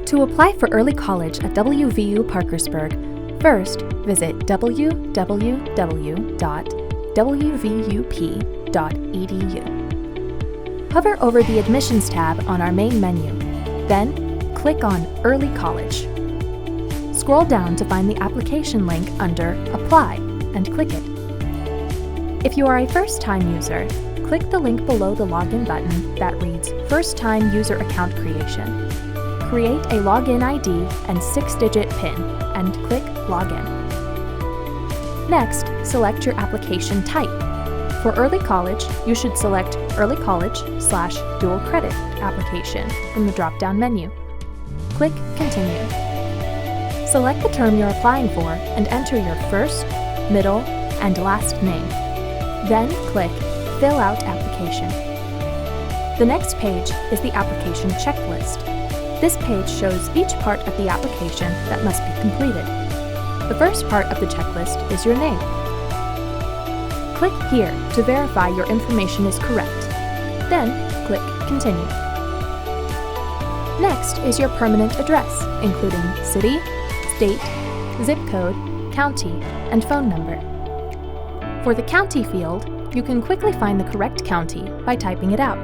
To apply for early college at WVU Parkersburg, first visit www.wvup.edu. Hover over the Admissions tab on our main menu, then click on Early College. Scroll down to find the application link under Apply and click it. If you are a first-time user, click the link below the login button that reads First-Time User Account Creation. Create a login ID and 6-digit PIN and click Login. Next, select your application type. For early college, you should select Early College/Dual Credit Application from the drop-down menu. Click Continue. Select the term you're applying for and enter your first, middle, and last name. Then click Fill Out Application. The next page is the application checklist. This page shows each part of the application that must be completed. The first part of the checklist is your name. Click here to verify your information is correct. Then click Continue. Next is your permanent address, including city, state, zip code, county, and phone number. For the county field, you can quickly find the correct county by typing it out.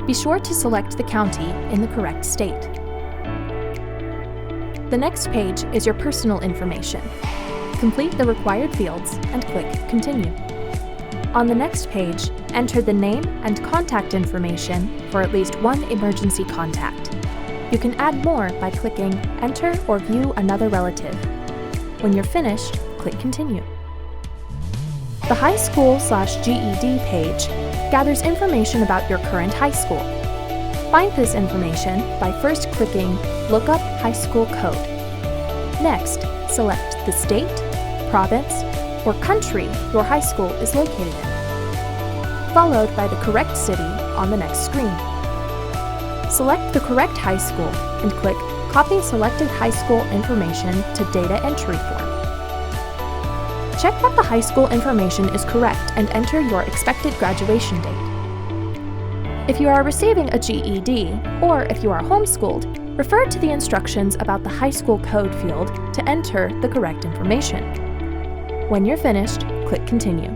Be sure to select the county in the correct state. The next page is your personal information. Complete the required fields and click Continue. On the next page, enter the name and contact information for at least one emergency contact. You can add more by clicking Enter or View Another Relative. When you're finished, click Continue. The High School/GED page gathers information about your current high school. Find this information by first clicking Look Up High School Code. Next, select the state, province, or country your high school is located in, followed by the correct city on the next screen. Select the correct high school and click Copy Selected High School Information to Data Entry Form. Check that the high school information is correct and enter your expected graduation date. If you are receiving a GED, or if you are homeschooled, refer to the instructions about the high school code field to enter the correct information. When you're finished, click Continue.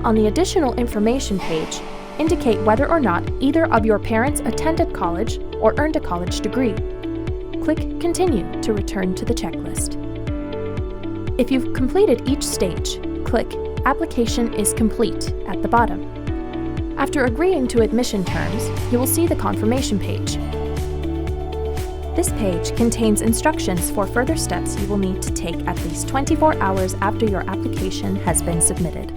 On the Additional Information page, indicate whether or not either of your parents attended college or earned a college degree. Click Continue to return to the checklist. If you've completed each stage, click Application is complete at the bottom. After agreeing to admission terms, you will see the confirmation page. This page contains instructions for further steps you will need to take at least 24 hours after your application has been submitted.